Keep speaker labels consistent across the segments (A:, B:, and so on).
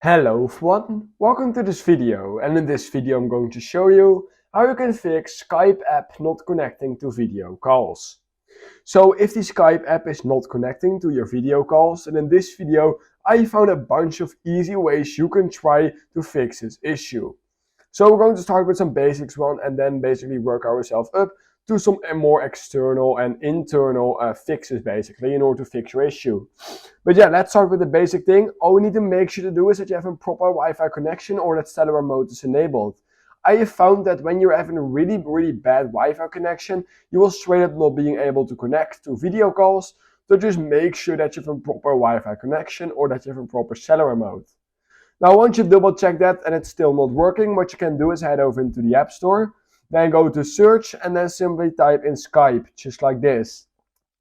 A: Hello everyone, welcome to this video, and in this video I'm going to show you how you can fix Skype app not connecting to video calls. So if the Skype app is not connecting to your video calls, and in this video I found a bunch of easy ways you can try to fix this issue. So we're going to start with some basics one and then basically work ourselves up to some more external and internal fixes basically in order to fix your issue. But yeah, let's start with the basic thing. All we need to make sure to do is that you have a proper Wi-Fi connection or that cellular mode is enabled. I have found that when you're having a really bad Wi-Fi connection, you will straight up not being able to connect to video calls. So just make sure that you have a proper Wi-Fi connection or that you have a proper cellular mode. Now once you've double checked that and it's still not working, what you can do is head over into the App Store, then go to search and then simply type in Skype, just like this.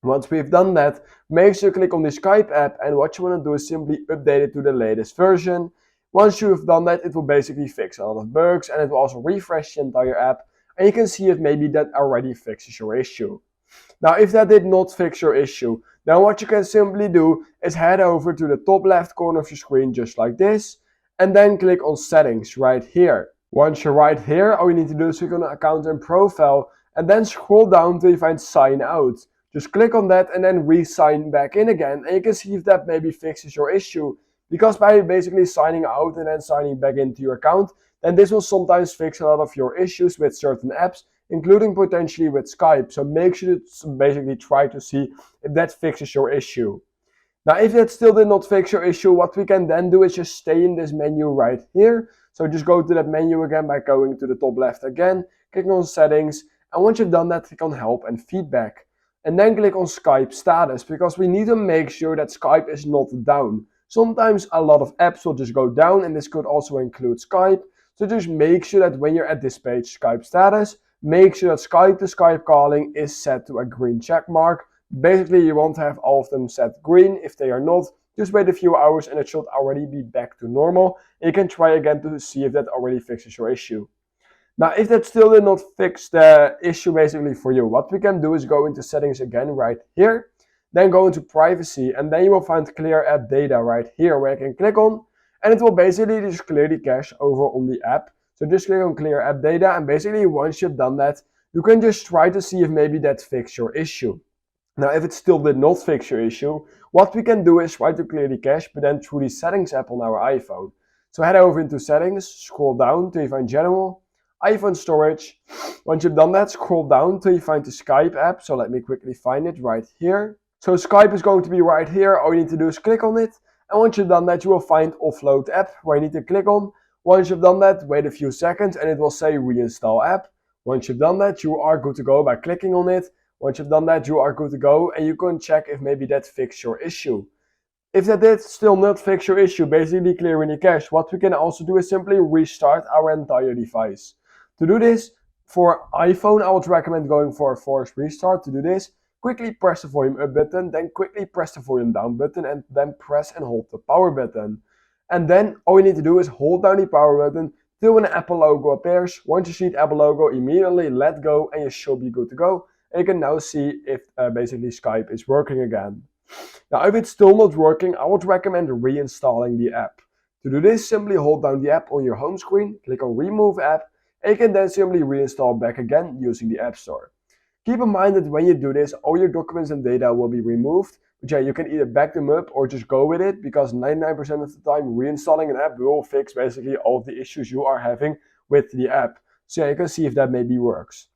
A: Once we've done that, make sure you click on the Skype app, and what you want to do is simply update it to the latest version. Once you've done that, it will basically fix a lot of bugs and it will also refresh the entire app, and you can see if maybe that already fixes your issue. Now if that did not fix your issue, then what you can simply do is head over to the top left corner of your screen just like this, and then click on settings right here. Once you're right here, all you need to do is click on account and profile and then scroll down till you find sign out. Just click on that and then re-sign back in again, and you can see if that maybe fixes your issue. Because by basically signing out and then signing back into your account, then this will sometimes fix a lot of your issues with certain apps, including potentially with Skype. So make sure to basically try to see if that fixes your issue. Now if that still did not fix your issue, what we can then do is just stay in this menu right here. So just go to that menu again by going to the top left again, click on settings, and once you've done that, click on help and feedback. And then click on Skype Status, because we need to make sure that Skype is not down. Sometimes a lot of apps will just go down, and this could also include Skype. So just make sure that when you're at this page, Skype Status, make sure that Skype to Skype calling is set to a green check mark. Basically, you want to have all of them set green. If they are not, just wait a few hours and it should already be back to normal. And you can try again to see if that already fixes your issue. Now, if that still did not fix the issue basically for you, what we can do is go into settings again right here, then go into privacy, and then you will find clear app data right here where you can click on, and it will basically just clear the cache over on the app. So just click on clear app data, and basically once you've done that, you can just try to see if maybe that fixed your issue. Now, if it still did not fix your issue, what we can do is try to clear the cache, but then through the settings app on our iPhone. So head over into settings, scroll down till you find general, iPhone storage. Once you've done that, scroll down till you find the Skype app. So let me quickly find it right here. So Skype is going to be right here. All you need to do is click on it. And once you've done that, you will find offload app where you need to click on. Once you've done that, wait a few seconds and it will say reinstall app. Once you've done that, you are good to go by clicking on it. Once you've done that, you are good to go, and you can check if maybe that fixed your issue. If that did still not fix your issue, basically clearing the cache, what we can also do is simply restart our entire device. To do this, for iPhone, I would recommend going for a forced restart. To do this, quickly press the volume up button, then quickly press the volume down button, and then press and hold the power button. And then all you need to do is hold down the power button till an Apple logo appears. Once you see the Apple logo, immediately let go and you should be good to go. And you can now see if basically Skype is working again. Now if it's still not working, I would recommend reinstalling the app. To do this, simply hold down the app on your home screen, click on remove app, and you can then simply reinstall back again using the App Store. Keep in mind that when you do this, all your documents and data will be removed. But yeah, you can either back them up or just go with it, because 99% of the time reinstalling an app will fix basically all of the issues you are having with the app. So yeah, you can see if that maybe works.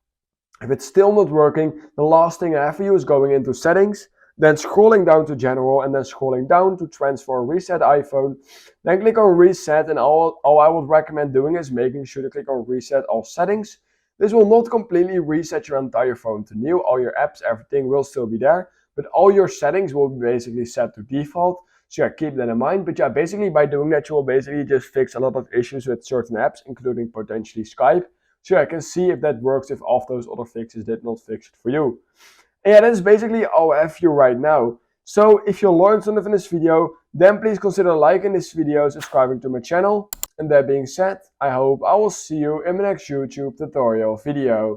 A: If it's still not working, the last thing I have for you is going into settings, then scrolling down to general, and then scrolling down to transfer reset iPhone. Then click on reset, and all I would recommend doing is making sure to click on reset all settings. This will not completely reset your entire phone to new. All your apps, everything will still be there, but all your settings will be basically set to default. So yeah, keep that in mind. But yeah, basically by doing that, you will basically just fix a lot of issues with certain apps, including potentially Skype. So I can see if that works, if all of those other fixes did not fix it for you. And yeah, that's basically all I have for you right now. So if you learned something in this video, then please consider liking this video, subscribing to my channel. And that being said, I hope I will see you in my next YouTube tutorial video.